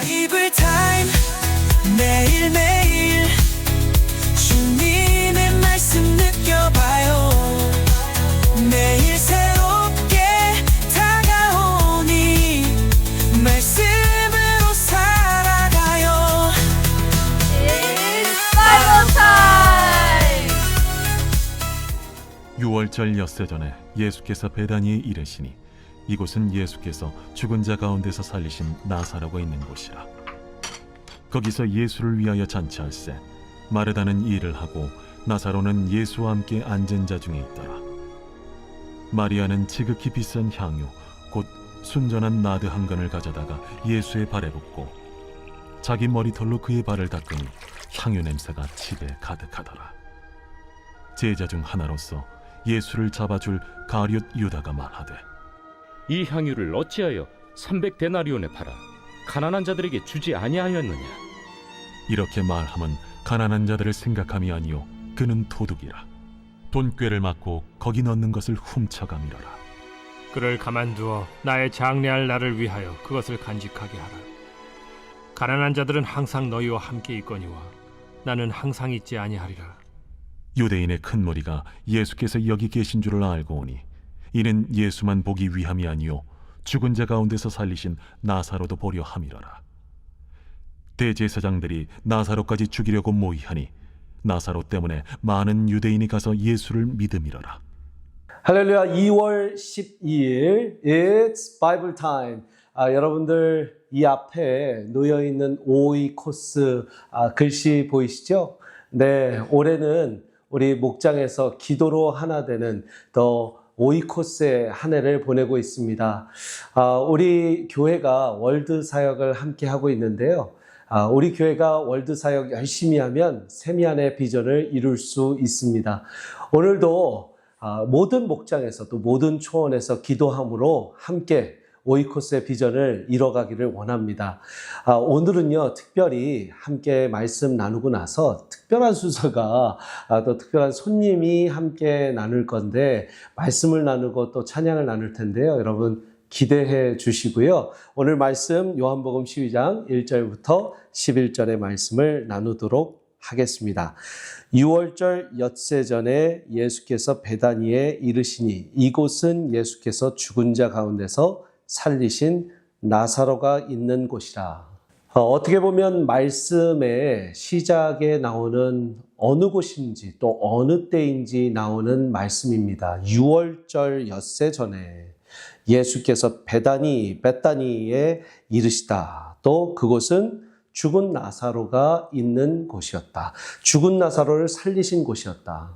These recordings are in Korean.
바이블 타임 매일매일 주님의 말씀 느껴봐요. 매일 새롭게 다가오니 말씀으로 살아가요. It's Bible time! 6월절 엿새 전에 예수께서 베다니에 이르시니 이곳은 예수께서 죽은 자 가운데서 살리신 나사로가 있는 곳이라. 거기서 예수를 위하여 잔치할세 마르다는 일을 하고 나사로는 예수와 함께 앉은 자 중에 있더라. 마리아는 지극히 비싼 향유 곧 순전한 나드 한 근을 가져다가 예수의 발에 붓고 자기 머리털로 그의 발을 닦으니 향유 냄새가 집에 가득하더라. 제자 중 하나로서 예수를 잡아줄 가룟 유다가 말하되 이 향유를 어찌하여 300데나리온에 팔아 가난한 자들에게 주지 아니하였느냐? 이렇게 말하면 가난한 자들을 생각함이 아니요 그는 도둑이라. 돈꾀를 맞고 거기 넣는 것을 훔쳐가미러라. 그를 가만두어 나의 장래할 날을 위하여 그것을 간직하게 하라. 가난한 자들은 항상 너희와 함께 있거니와 나는 항상 있지 아니하리라. 유대인의 큰 무리가 예수께서 여기 계신 줄을 알고 오니 이는 예수만 보기 위함이 아니요 죽은 자 가운데서 살리신 나사로도 보려 함이러라. 대제사장들이 나사로까지 죽이려고 모의하니 나사로 때문에 많은 유대인이 가서 예수를 믿음이러라. 할렐루야. 2월 12일 It's Bible Time. 여러분들 이 앞에 놓여있는 오이코스 글씨 보이시죠? 네, 올해는 우리 목장에서 기도로 하나 되는 더 오이코스의 한 해를 보내고 있습니다. 우리 교회가 월드 사역을 함께 하고 있는데요. 우리 교회가 월드 사역 열심히 하면 세미안의 비전을 이룰 수 있습니다. 오늘도 모든 목장에서 또 모든 초원에서 기도함으로 함께 오이코스의 비전을 이뤄가기를 원합니다. 오늘은요, 특별히 함께 말씀 나누고 나서 특별한 순서가 또 특별한 손님이 함께 나눌 건데 말씀을 나누고 또 찬양을 나눌 텐데요. 여러분 기대해 주시고요. 오늘 말씀 요한복음 12장 1절부터 11절의 말씀을 나누도록 하겠습니다. 6월절 엿새 전에 예수께서 베다니에 이르시니 이곳은 예수께서 죽은 자 가운데서 살리신 나사로가 있는 곳이라. 어떻게 보면 말씀의 시작에 나오는 어느 곳인지 또 어느 때인지 나오는 말씀입니다. 6월절 엿새 전에 예수께서 베다니에 이르시다. 또 그곳은 죽은 나사로가 있는 곳이었다. 죽은 나사로를 살리신 곳이었다.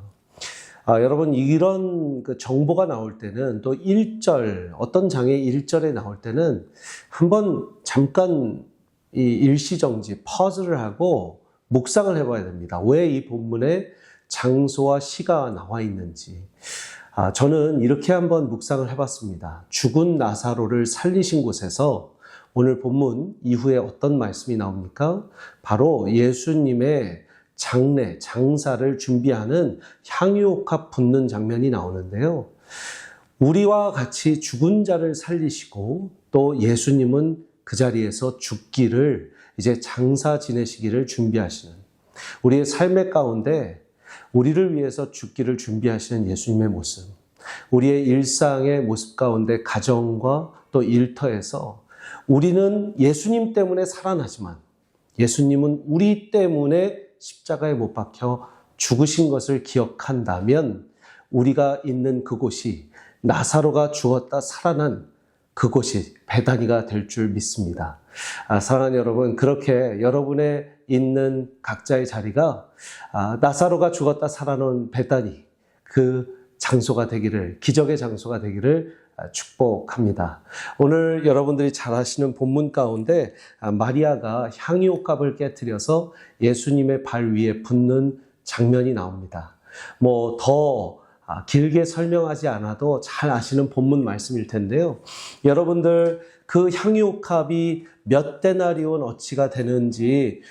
여러분 이런 정보가 나올 때는 또 1절 어떤 장의 1절에 나올 때는 한번 잠깐 이 일시정지 퍼즐을 하고 묵상을 해봐야 됩니다. 왜 이 본문에 장소와 시가 나와 있는지. 저는 이렇게 한번 묵상을 해봤습니다. 죽은 나사로를 살리신 곳에서 오늘 본문 이후에 어떤 말씀이 나옵니까? 바로 예수님의 장사를 준비하는 향유옥합 붓는 장면이 나오는데요. 우리와 같이 죽은 자를 살리시고 또 예수님은 그 자리에서 죽기를 이제 장사 지내시기를 준비하시는 우리의 삶의 가운데 우리를 위해서 죽기를 준비하시는 예수님의 모습, 우리의 일상의 모습 가운데 가정과 또 일터에서 우리는 예수님 때문에 살아나지만 예수님은 우리 때문에 십자가에 못 박혀 죽으신 것을 기억한다면 우리가 있는 그곳이 나사로가 죽었다 살아난 그곳이 베다니가 될 줄 믿습니다. 사랑하는 여러분, 그렇게 여러분의 있는 각자의 자리가 나사로가 죽었다 살아난 베다니 그 장소가 되기를, 기적의 장소가 되기를 축복합니다. 오늘 여러분들이 잘 아시는 본문 가운데 마리아가 향유옥합을 깨뜨려서 예수님의 발 위에 붓는 장면이 나옵니다. 더 길게 설명하지 않아도 잘 아시는 본문 말씀일 텐데요. 여러분들 그 향유옥합이 몇 데나리온 어치가 되는지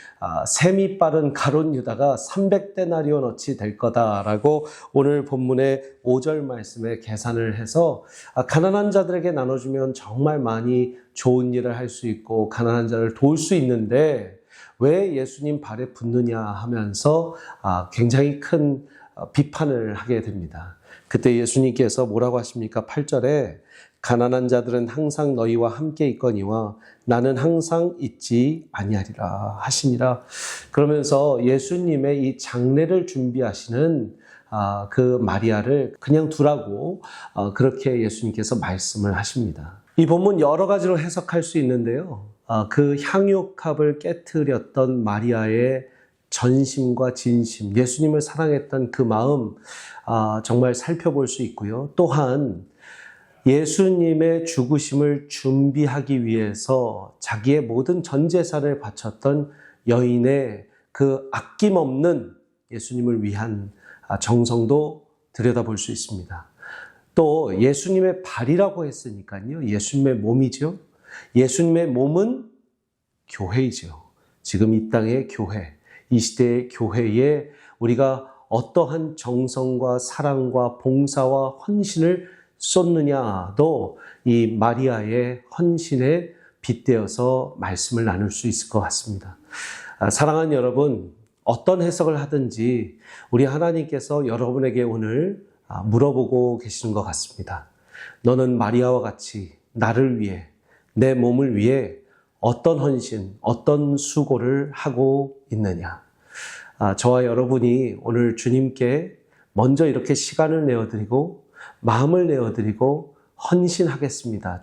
셈이 빠른 가룟 유다가 300데나리온 어치 될 거다라고 오늘 본문의 5절 말씀에 계산을 해서 가난한 자들에게 나눠주면 정말 많이 좋은 일을 할 수 있고 가난한 자를 도울 수 있는데 왜 예수님 발에 붙느냐 하면서 굉장히 큰 비판을 하게 됩니다. 그때 예수님께서 뭐라고 하십니까? 8절에 가난한 자들은 항상 너희와 함께 있거니와 나는 항상 있지 아니하리라 하시니라. 그러면서 예수님의 이 장례를 준비하시는 그 마리아를 그냥 두라고 그렇게 예수님께서 말씀을 하십니다. 이 본문 여러 가지로 해석할 수 있는데요. 그 향유옥합을 깨트렸던 마리아의 전심과 진심, 예수님을 사랑했던 그 마음 정말 살펴볼 수 있고요. 또한 예수님의 죽으심을 준비하기 위해서 자기의 모든 전 재산을 바쳤던 여인의 그 아낌없는 예수님을 위한 정성도 들여다볼 수 있습니다. 또 예수님의 발이라고 했으니까요. 예수님의 몸이죠. 예수님의 몸은 교회이죠. 지금 이 땅의 교회, 이 시대의 교회에 우리가 어떠한 정성과 사랑과 봉사와 헌신을 쏟느냐도 이 마리아의 헌신에 빗대어서 말씀을 나눌 수 있을 것 같습니다. 사랑하는 여러분, 어떤 해석을 하든지 우리 하나님께서 여러분에게 오늘 물어보고 계시는 것 같습니다. 너는 마리아와 같이 나를 위해, 내 몸을 위해 어떤 헌신, 어떤 수고를 하고 있느냐. 저와 여러분이 오늘 주님께 먼저 이렇게 시간을 내어드리고 마음을 내어드리고 헌신하겠습니다.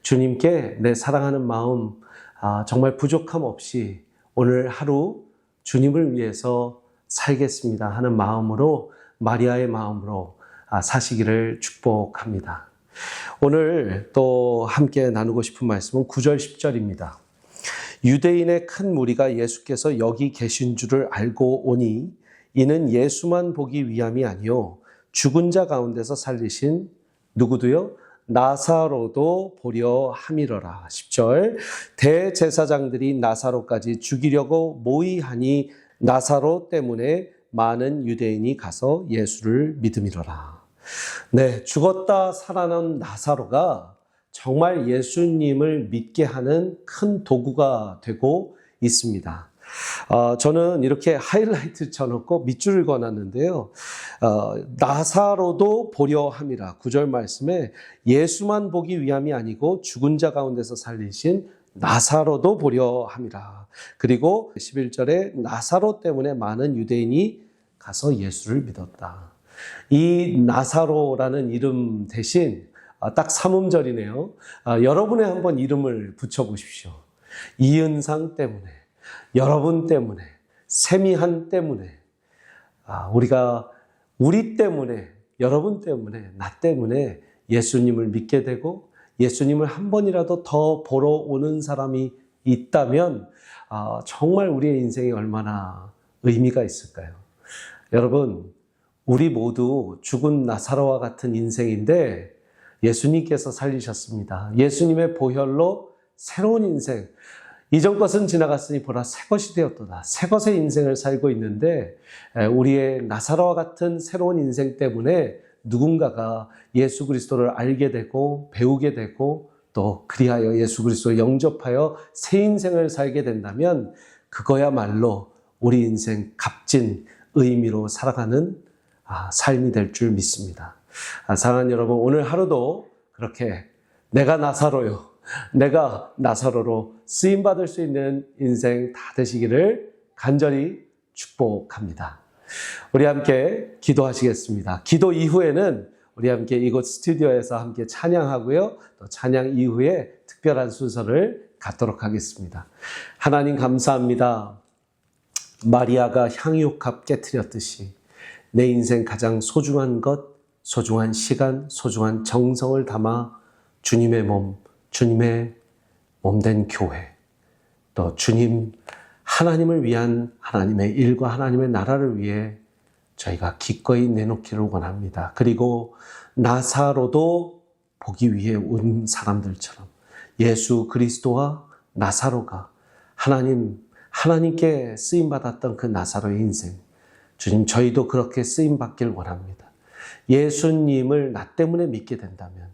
주님께 내 사랑하는 마음 정말 부족함 없이 오늘 하루 주님을 위해서 살겠습니다 하는 마음으로, 마리아의 마음으로 사시기를 축복합니다. 오늘 또 함께 나누고 싶은 말씀은 9절 10절입니다. 유대인의 큰 무리가 예수께서 여기 계신 줄을 알고 오니 이는 예수만 보기 위함이 아니요 죽은 자 가운데서 살리신 누구도요? 나사로도 보려 함이러라. 10절 대제사장들이 나사로까지 죽이려고 모의하니 나사로 때문에 많은 유대인이 가서 예수를 믿음이러라. 네, 죽었다 살아난 나사로가 정말 예수님을 믿게 하는 큰 도구가 되고 있습니다. 저는 이렇게 하이라이트 쳐놓고 밑줄을 그어놨는데요. 나사로도 보려 함이라. 9절 말씀에 예수만 보기 위함이 아니고 죽은 자 가운데서 살리신 나사로도 보려 함이라. 그리고 11절에 나사로 때문에 많은 유대인이 가서 예수를 믿었다. 이 나사로라는 이름 대신 딱 삼음절이네요. 여러분의 한번 이름을 붙여보십시오. 이은상 때문에, 여러분 때문에, 세미한 때문에, 우리 때문에, 여러분 때문에, 나 때문에 예수님을 믿게 되고 예수님을 한 번이라도 더 보러 오는 사람이 있다면 정말 우리의 인생이 얼마나 의미가 있을까요? 여러분, 우리 모두 죽은 나사로와 같은 인생인데 예수님께서 살리셨습니다. 예수님의 보혈로 새로운 인생, 이전 것은 지나갔으니 보라 새 것이 되었도다. 새 것의 인생을 살고 있는데 우리의 나사로와 같은 새로운 인생 때문에 누군가가 예수 그리스도를 알게 되고 배우게 되고 또 그리하여 예수 그리스도를 영접하여 새 인생을 살게 된다면 그거야말로 우리 인생 값진 의미로 살아가는 삶이 될 줄 믿습니다. 사랑하는 여러분, 오늘 하루도 그렇게 내가 나사로요, 내가 나사로로 쓰임받을 수 있는 인생 다 되시기를 간절히 축복합니다. 우리 함께 기도하시겠습니다. 기도 이후에는 우리 함께 이곳 스튜디오에서 함께 찬양하고요. 또 찬양 이후에 특별한 순서를 갖도록 하겠습니다. 하나님 감사합니다. 마리아가 향유옥합 깨트렸듯이 내 인생 가장 소중한 것, 소중한 시간, 소중한 정성을 담아 주님의 몸, 주님의 몸된 교회, 또 주님 하나님을 위한 하나님의 일과 하나님의 나라를 위해 저희가 기꺼이 내놓기를 원합니다. 그리고 나사로도 보기 위해 온 사람들처럼 예수 그리스도와 나사로가 하나님께 쓰임받았던 그 나사로의 인생, 주님, 저희도 그렇게 쓰임받길 원합니다. 예수님을 나 때문에 믿게 된다면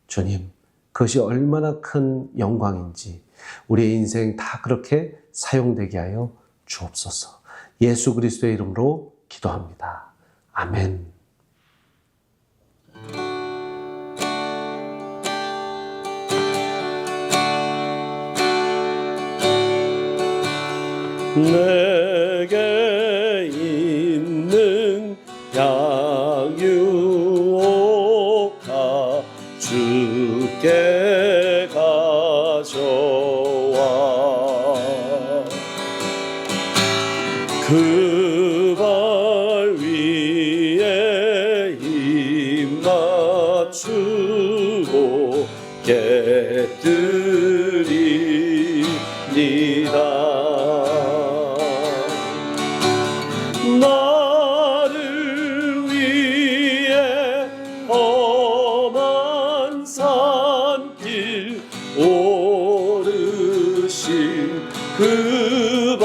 주님, 그것이 얼마나 큰 영광인지 우리의 인생 다 그렇게 사용되게 하여 주옵소서. 예수 그리스도의 이름으로 기도합니다. 아멘. 내게 있는 양유오가 주께 가져와 그 발 위에 힘 맞추고 깨뜨리리다. 나를 위해 험한 산길 오르신 그 발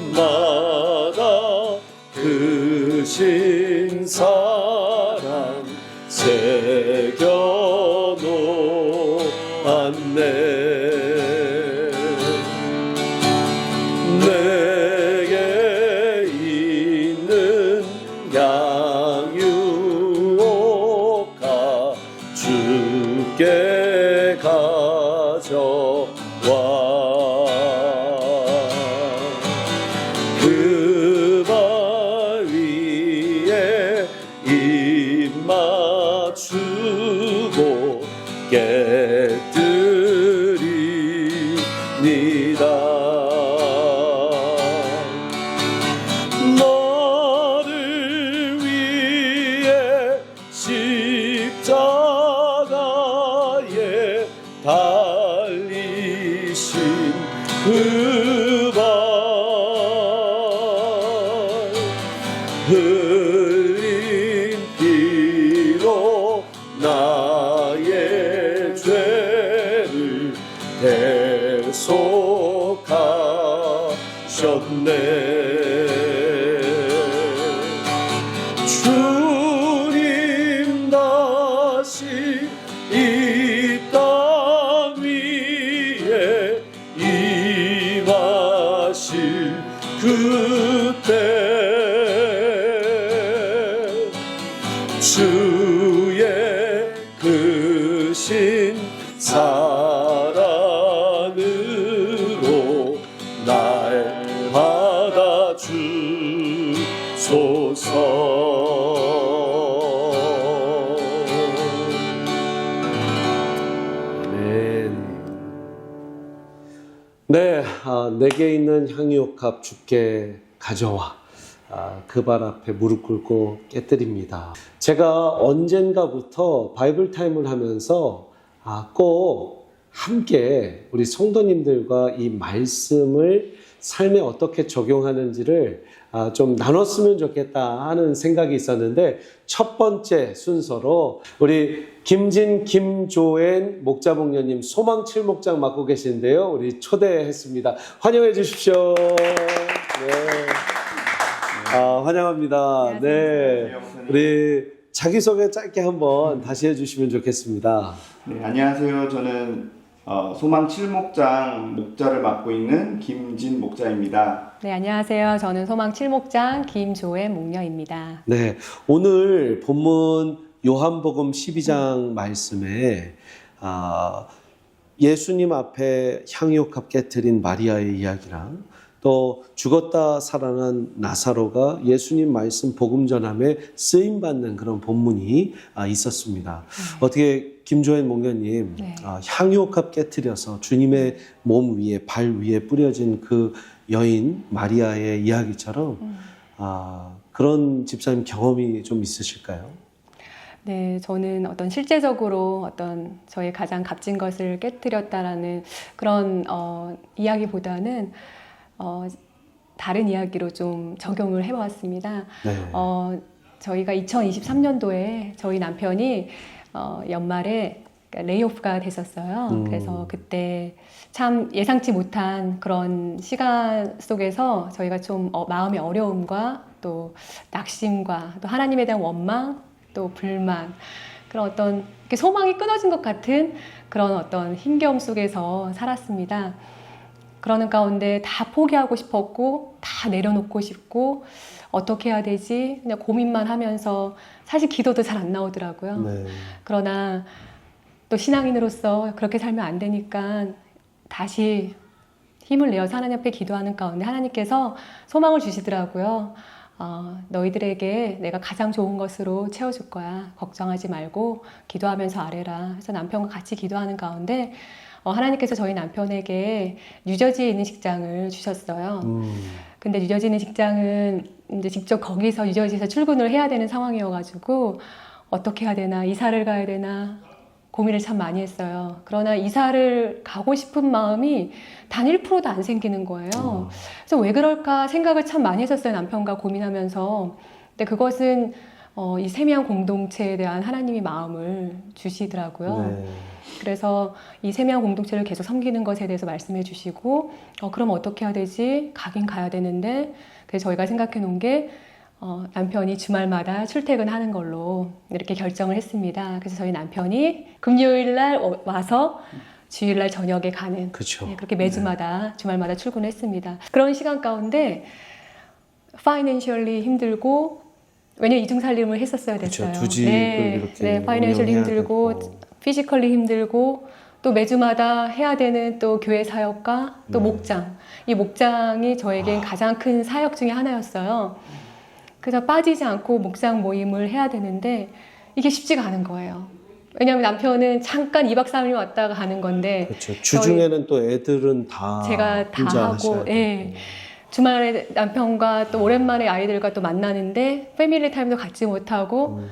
걸음마다 크신 사랑 새겨놓았네. 내게 있는 양유오가 주께 가져와 그 발 위에 입 맞추고 깨뜨리니다. 나를 위해 십자가에 달리신 그 발 흘린 피로 나의 죄를 대속하셨네. 주님 다시 이 땅 위에 임하실 그때 주의 크신 사랑으로 날 받아주소서. 아멘. 네, 내게 있는 향유옥합 주께 가져와 그 발 앞에 무릎 꿇고 깨뜨립니다. 제가 언젠가부터 바이블 타임을 하면서 꼭 함께 우리 성도님들과 이 말씀을 삶에 어떻게 적용하는지를 좀 나눴으면 좋겠다 하는 생각이 있었는데, 첫 번째 순서로 우리 김조엔 목자 목녀님 소망 칠목장 맡고 계신데요. 우리 초대했습니다. 환영해 주십시오. 네. 환영합니다. 네. 우리 자기소개 짧게 한번 다시 해주시면 좋겠습니다. 네, 안녕하세요. 저는 소망 칠목장 목자를 맡고 있는 김진 목자입니다. 네, 안녕하세요. 저는 소망 칠목장 김조엔 목녀입니다. 네, 오늘 본문 요한복음 12장 말씀에 예수님 앞에 향유옥합 깨트린 마리아의 이야기랑 또 죽었다 살아난 나사로가 예수님 말씀 복음 전함에 쓰임받는 그런 본문이 있었습니다. 어떻게 김조엔 목녀님, 네. 향유옥합 깨트려서 주님의 몸 위에 발 위에 뿌려진 그 여인 마리아의 이야기처럼 그런 집사님 경험이 좀 있으실까요? 네, 저는 어떤 실제적으로 어떤 저의 가장 값진 것을 깨뜨렸다라는 그런 이야기보다는 다른 이야기로 좀 적용을 해보았습니다. 네. 저희가 2023년도에 저희 남편이 연말에 레이오프가 됐었어요. 그래서 그때 참 예상치 못한 그런 시간 속에서 저희가 좀 마음의 어려움과 또 낙심과 또 하나님에 대한 원망 또 불만 그런 어떤 이렇게 소망이 끊어진 것 같은 그런 어떤 힘겨움 속에서 살았습니다. 그러는 가운데 다 포기하고 싶었고 다 내려놓고 싶고 어떻게 해야 되지? 그냥 고민만 하면서 사실 기도도 잘 안 나오더라고요. 네. 그러나 또 신앙인으로서 그렇게 살면 안 되니까 다시 힘을 내어서 하나님 앞에 기도하는 가운데 하나님께서 소망을 주시더라고요. 너희들에게 내가 가장 좋은 것으로 채워줄 거야. 걱정하지 말고 기도하면서 아뢰라. 그래서 남편과 같이 기도하는 가운데 하나님께서 저희 남편에게 뉴저지에 있는 직장을 주셨어요. 근데 뉴저지에 있는 직장은 이제 직접 거기서 뉴저지에서 출근을 해야 되는 상황이어가지고 어떻게 해야 되나, 이사를 가야 되나 고민을 참 많이 했어요. 그러나 이사를 가고 싶은 마음이 단 1%도 안 생기는 거예요. 그래서 왜 그럴까 생각을 참 많이 했었어요. 남편과 고민하면서. 근데 그것은 이 세미한 공동체에 대한 하나님이 마음을 주시더라고요. 네. 그래서 이 세미한 공동체를 계속 섬기는 것에 대해서 말씀해 주시고 그럼 어떻게 해야 되지? 가긴 가야 되는데 그래서 저희가 생각해 놓은 게 남편이 주말마다 출퇴근하는 걸로 이렇게 결정을 했습니다. 그래서 저희 남편이 금요일 날 와서 주일 날 저녁에 가는 그렇죠. 네, 그렇게 매주마다 주말마다 출근했습니다. 그런 시간 가운데 파이낸셜리 힘들고 왜냐면 이중 살림을 했었어야 됐어요. 그렇죠. 두 집을 이렇게 네, 파이낸셜리 운영해야 힘들고 되고. 피지컬리 힘들고 또 매주마다 해야 되는 또 교회 사역과 또 목장. 이 목장이 저에겐 가장 큰 사역 중에 하나였어요. 그래서 빠지지 않고 목장 모임을 해야 되는데 이게 쉽지가 않은 거예요. 왜냐하면 남편은 잠깐 2박 3일 왔다가 가는 건데 그렇죠. 주중에는 또 애들은 다 제가 다 혼자 하고 하셔야 예. 되고. 주말에 남편과 또 오랜만에 아이들과 또 만나는데 패밀리 타임도 갖지 못하고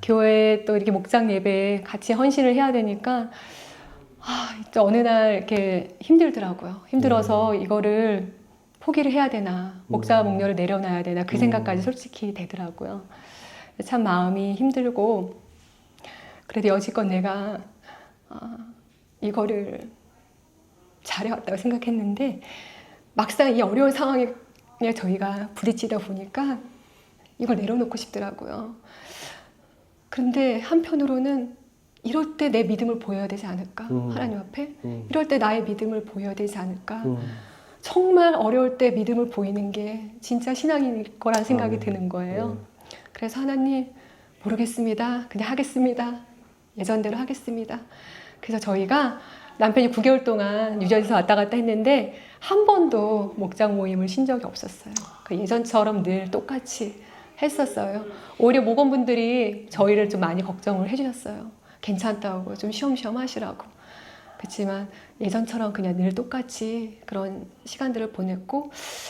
교회에 또 이렇게 목장 예배에 같이 헌신을 해야 되니까 또 어느 날 이렇게 힘들더라고요. 힘들어서 이거를 포기를 해야 되나, 목자 목녀를 내려놔야 되나 그 생각까지 솔직히 되더라고요. 참 마음이 힘들고 그래도 여지껏 내가 이거를 잘해왔다고 생각했는데 막상 이 어려운 상황에 저희가 부딪히다 보니까 이걸 내려놓고 싶더라고요. 그런데 한편으로는 이럴 때 내 믿음을 보여야 되지 않을까? 하나님 앞에? 이럴 때 나의 믿음을 보여야 되지 않을까? 정말 어려울 때 믿음을 보이는 게 진짜 신앙일 거란 생각이 드는 거예요. 그래서 하나님 모르겠습니다. 그냥 하겠습니다. 예전대로 하겠습니다. 그래서 저희가 남편이 9개월 동안 뉴저지에서 왔다 갔다 했는데 한 번도 목장 모임을 쉰 적이 없었어요. 그 예전처럼 늘 똑같이 했었어요. 오히려 목원분들이 저희를 좀 많이 걱정을 해주셨어요. 괜찮다고 좀 쉬엄쉬엄 하시라고. 그렇지만 예전처럼 그냥 늘 똑같이 그런 시간들을 보냈고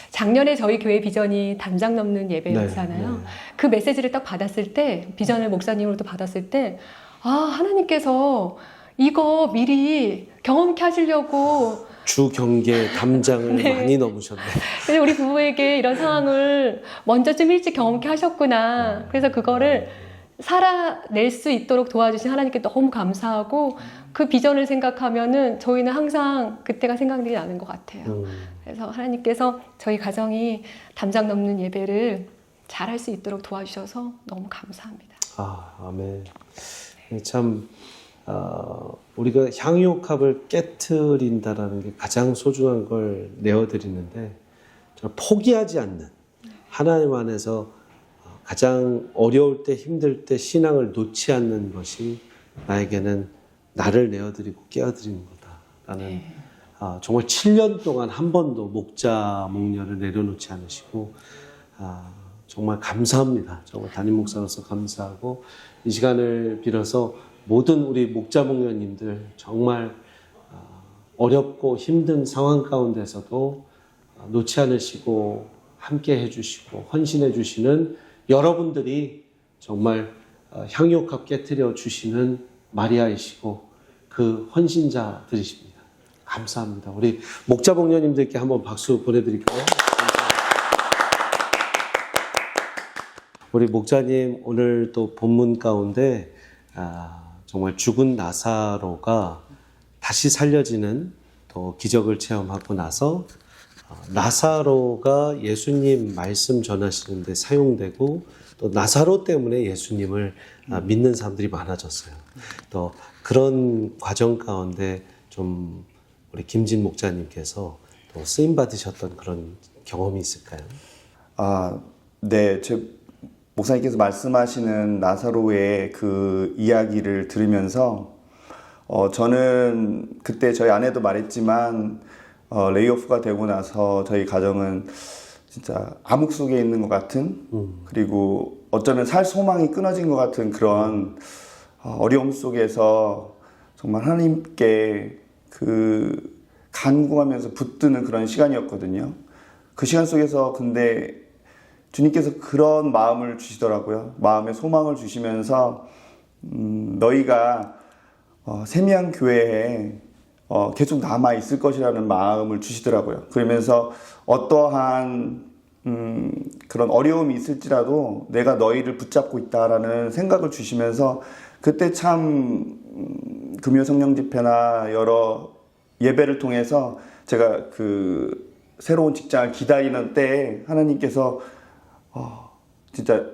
작년에 저희 교회 비전이 담장 넘는 예배였잖아요. 네. 그 메시지를 딱 받았을 때 비전을 목사님으로도 받았을 때 하나님께서 이거 미리 경험케 하시려고 주 경계 담장을 네. 많이 넘으셨네. 그래서 우리 부부에게 이런 상황을 먼저 좀 일찍 경험케 하셨구나. 그래서 그거를 살아낼 수 있도록 도와주신 하나님께 너무 감사하고 그 비전을 생각하면은 저희는 항상 그때가 생각이 나는 것 같아요. 그래서 하나님께서 저희 가정이 담장 넘는 예배를 잘할 수 있도록 도와주셔서 너무 감사합니다. 아멘. 참 우리가 향유옥합을 깨트린다라는 게 가장 소중한 걸 내어드리는데 포기하지 않는 하나님 안에서 가장 어려울 때 힘들 때 신앙을 놓지 않는 것이 나에게는 나를 내어드리고 깨어드리는 거다라는 정말 7년 동안 한 번도 목자 목녀를 내려놓지 않으시고 정말 감사합니다. 정말 담임 목사로서 감사하고 이 시간을 빌어서 모든 우리 목자 목녀님들 정말 어렵고 힘든 상황 가운데서도 놓지 않으시고 함께 해주시고 헌신해 주시는 여러분들이 정말 향유값 깨뜨려 주시는 마리아이시고 그 헌신자들이십니다. 감사합니다. 우리 목자 목녀님들께 한번 박수 보내드릴까요? 우리 목자님 오늘 또 본문 가운데 정말 죽은 나사로가 다시 살려지는 또 기적을 체험하고 나서 나사로가 예수님 말씀 전하시는데 사용되고 또 나사로 때문에 예수님을 믿는 사람들이 많아졌어요. 또 그런 과정 가운데 좀 우리 김진 목자님께서 또 쓰임 받으셨던 그런 경험이 있을까요? 네, 목사님께서 말씀하시는 나사로의 그 이야기를 들으면서 저는 그때 저희 아내도 말했지만 레이오프가 되고 나서 저희 가정은 진짜 암흑 속에 있는 것 같은 그리고 어쩌면 살 소망이 끊어진 것 같은 그런 어려움 속에서 정말 하나님께 그 간구하면서 붙드는 그런 시간이었거든요. 그 시간 속에서 근데 주님께서 그런 마음을 주시더라고요. 마음의 소망을 주시면서 너희가 세미한 교회에 계속 남아 있을 것이라는 마음을 주시더라고요. 그러면서 어떠한 그런 어려움이 있을지라도 내가 너희를 붙잡고 있다라는 생각을 주시면서 그때 참 금요 성령 집회나 여러 예배를 통해서 제가 그 새로운 직장을 기다리는 때에 하나님께서 진짜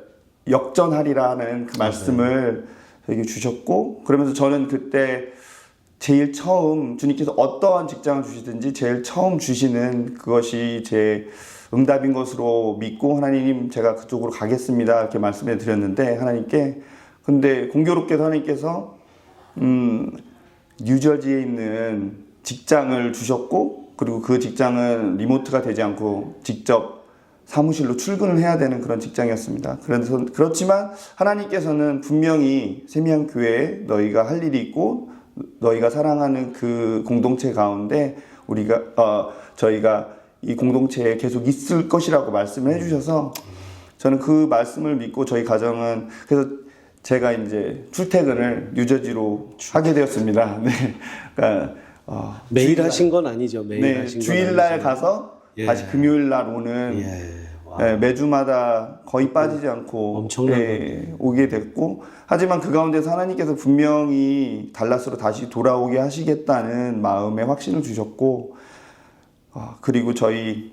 역전하리라 하는 그 말씀을 저에게 주셨고 그러면서 저는 그때 제일 처음 주님께서 어떠한 직장을 주시든지 제일 처음 주시는 그것이 제 응답인 것으로 믿고 하나님 제가 그쪽으로 가겠습니다 이렇게 말씀해 드렸는데 하나님께 근데 공교롭게도 하나님께서 뉴저지에 있는 직장을 주셨고 그리고 그 직장은 리모트가 되지 않고 직접 사무실로 출근을 해야 되는 그런 직장이었습니다. 그래서 그렇지만 하나님께서는 분명히 세미한 교회에 너희가 할 일이 있고 너희가 사랑하는 그 공동체 가운데 저희가 이 공동체에 계속 있을 것이라고 말씀을 해주셔서 저는 그 말씀을 믿고 저희 가정은 그래서 제가 이제 출퇴근을 뉴저지로 하게 되었습니다. 네, 그러니까 매일 하신 건 아니죠. 매일 네, 하신 건 주일날 아니죠. 가서 다시 금요일날 오는 매주마다 거의 빠지지 않고 엄청난 오게 됐고 하지만 그 가운데서 하나님께서 분명히 달라스로 다시 돌아오게 하시겠다는 마음의 확신을 주셨고 그리고 저희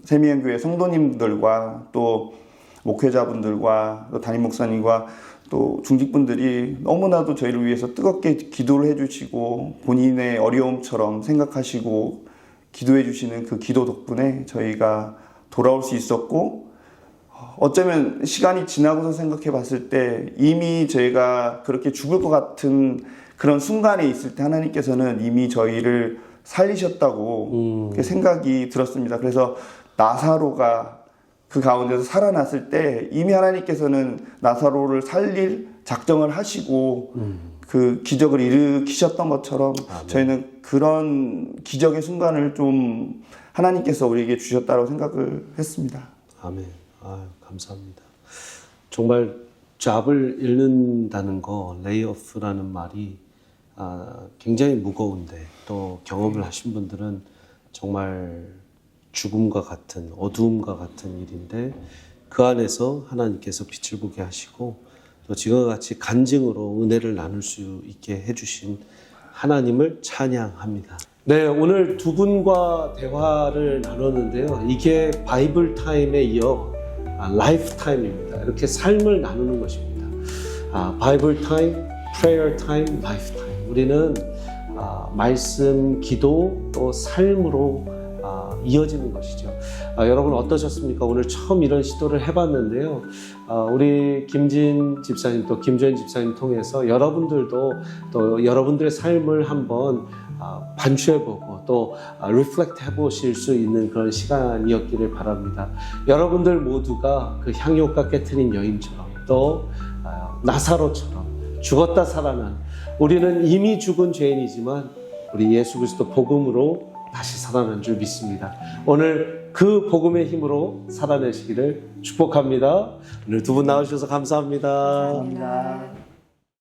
세미한 교회 성도님들과 또 목회자분들과 또 담임 목사님과 또 중직분들이 너무나도 저희를 위해서 뜨겁게 기도를 해주시고 본인의 어려움처럼 생각하시고 기도해 주시는 그 기도 덕분에 저희가 돌아올 수 있었고 어쩌면 시간이 지나고서 생각해 봤을 때 이미 저희가 그렇게 죽을 것 같은 그런 순간에 있을 때 하나님께서는 이미 저희를 살리셨다고 생각이 들었습니다. 그래서 나사로가 그 가운데서 살아났을 때 이미 하나님께서는 나사로를 살릴 작정을 하시고 그 기적을 일으키셨던 것처럼 저희는 그런 기적의 순간을 좀 하나님께서 우리에게 주셨다고 생각을 했습니다. 아멘. 감사합니다. 정말 잡을 잃는다는 거, 레이오프라는 말이 굉장히 무거운데 또 경험을 하신 분들은 정말 죽음과 같은 어두움과 같은 일인데 그 안에서 하나님께서 빛을 보게 하시고 또 지금과 같이 간증으로 은혜를 나눌 수 있게 해주신 하나님을 찬양합니다. 네, 오늘 두 분과 대화를 나눴는데요. 이게 바이블 타임에 이어 라이프 타임입니다. 이렇게 삶을 나누는 것입니다. 바이블 타임, 프레이어 타임, 라이프 타임. 우리는 말씀, 기도, 또 삶으로 이어지는 것이죠. 여러분 어떠셨습니까? 오늘 처음 이런 시도를 해봤는데요. 우리 김진 집사님 또 김조연 집사님 통해서 여러분들도 또 여러분들의 삶을 한번 반추해보고 또 리플렉트 해보실 수 있는 그런 시간이었기를 바랍니다. 여러분들 모두가 그 향유가 깨트린 여인처럼 또 나사로처럼 죽었다 살아난 우리는 이미 죽은 죄인이지만 우리 예수 그리스도 복음으로 다시 살아난 줄 믿습니다. 오늘 그 복음의 힘으로 살아내시기를 축복합니다. 오늘 두 분 나와주셔서 감사합니다. 감사합니다.